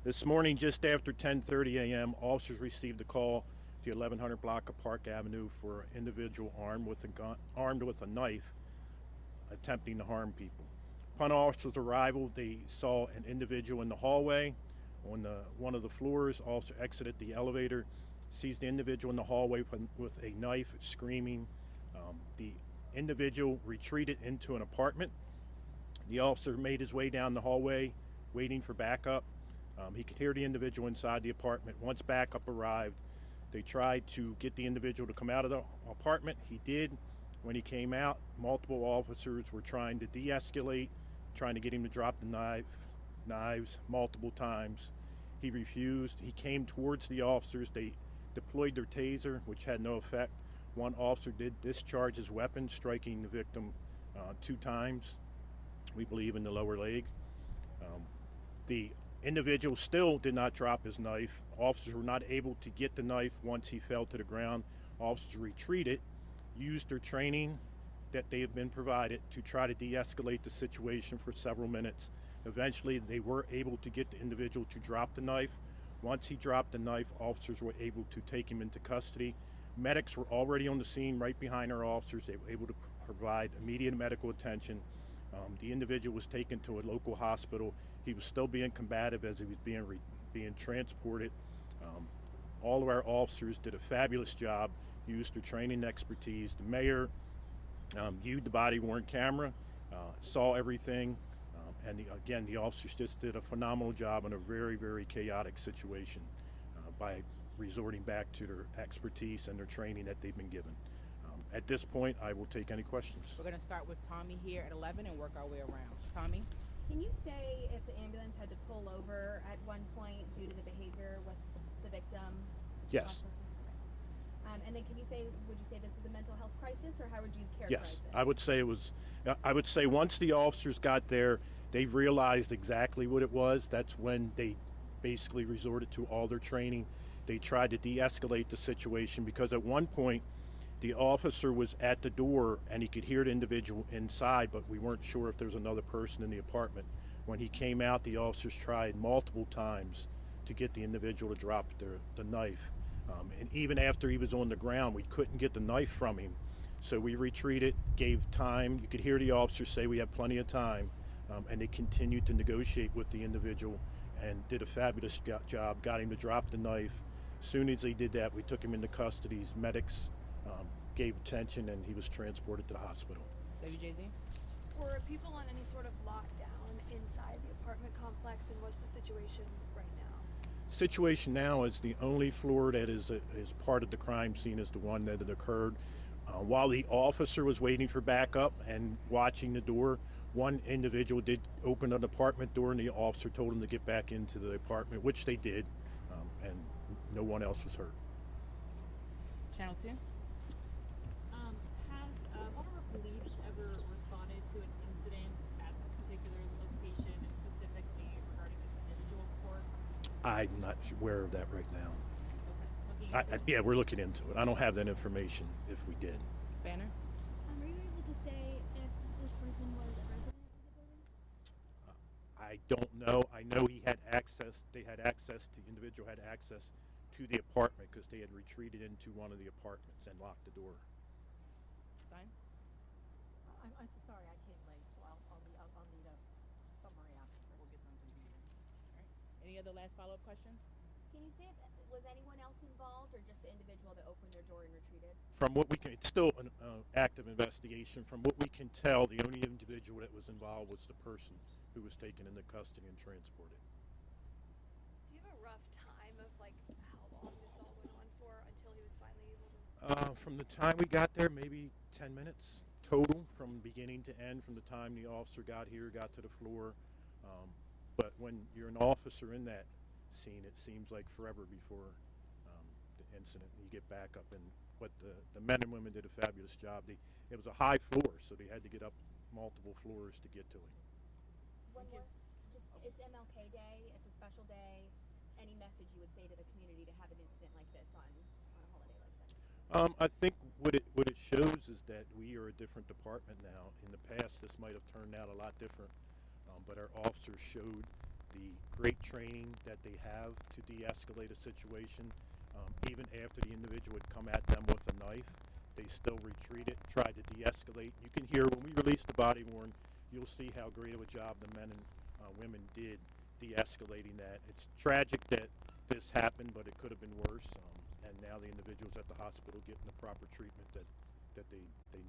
This morning, just after 10:30 a.m., officers received a call to 1100 block of Park Avenue for an individual armed with a knife attempting to harm people. Upon officers' arrival, they saw an individual in the hallway on one of the floors. Officer exited the elevator, sees the individual in the hallway with a knife, screaming. The individual retreated into an apartment. The officer made his way down the hallway, waiting for backup. He could hear the individual inside the apartment. Once backup arrived, they tried to get the individual to come out of the apartment. He did. When he came out, multiple officers were trying to de-escalate, trying to get him to drop the knives multiple times. He refused. He came towards the officers. They deployed their taser, which had no effect. One officer did discharge his weapon, striking the victim 2 times, we believe in the lower leg. The individual still did not drop his knife. Officers were not able to get the knife once he fell to the ground. Officers retreated, used their training that they had been provided to try to de-escalate the situation for several minutes. Eventually, they were able to get the individual to drop the knife. Once he dropped the knife, officers were able to take him into custody. Medics were already on the scene right behind our officers. They were able to provide immediate medical attention. The individual was taken to a local hospital. He was still being combative as he was being transported. All of our officers did a fabulous job, used their training and expertise. The mayor viewed the body-worn camera, saw everything, and again, the officers just did a phenomenal job in a very, very chaotic situation by resorting back to their expertise and their training that they've been given. At this point, I will take any questions. We're going to start with Tommy here at 11 and work our way around. Tommy? Can you say if the ambulance had to pull over at one point due to the behavior with the victim? Yes. And then would you say this was a mental health crisis, or how would you characterize Yes, this? I would say once the officers got there, they realized exactly what it was. That's when they basically resorted to all their training. They tried to de-escalate the situation because at one point, the officer was at the door and he could hear the individual inside, but we weren't sure if there was another person in the apartment. When he came out, the officers tried multiple times to get the individual to drop the knife. And even after he was on the ground, we couldn't get the knife from him. So we retreated, gave time. You could hear the officers say we have plenty of time. And they continued to negotiate with the individual and did a fabulous job, got him to drop the knife. As soon as they did that, we took him into custody. Medics gave attention, and he was transported to the hospital. WJZ? Were people on any sort of lockdown inside the apartment complex, and what's the situation right now? Situation now is the only floor that is part of the crime scene is the one that had occurred. While the officer was waiting for backup and watching the door, one individual did open an apartment door, and the officer told him to get back into the apartment, which they did, and no one else was hurt. Channel 2? Has Baltimore Police ever responded to an incident at this particular location, and specifically regarding this individual court? I'm not aware of that right now. Okay. Yeah, we're looking into it. I don't have that information if we did. Banner? Are you able to say if this person was a resident of the building? I don't know. I know he had access. The individual had access to the apartment because they had retreated into one of the apartments and locked the door. Sign? I'm sorry, I came late, so I'll need a summary afterwards. We'll get something to you. All right. Any other last follow-up questions? Can you say if was anyone else involved, or just the individual that opened their door and retreated? From what we can, it's still an active investigation. From what we can tell, the only individual that was involved was the person who was taken into custody and transported. Do you have a rough time of how long this all went on for until he was finally able to? From the time we got there, maybe 10 minutes total, from beginning to end, from the time the officer got here, got to the floor. But when you're an officer in that scene, it seems like forever before the incident. You get back up, and what the men and women did a fabulous job. It was a high floor, so they had to get up multiple floors to get to him. One more. It's MLK Day. It's a special day. Any message you would say to the community to have an incident like this on a holiday like this? I think what it shows is that we are a different department now. In the past, this might have turned out a lot different, but our officers showed the great training that they have to de-escalate a situation. Even after the individual would come at them with a knife, they still retreated, tried to de-escalate. You can hear when we release the body worn, you'll see how great of a job the men and women did de-escalating that. It's tragic that this happened, but it could have been worse. And now the individual's at the hospital getting the proper treatment that they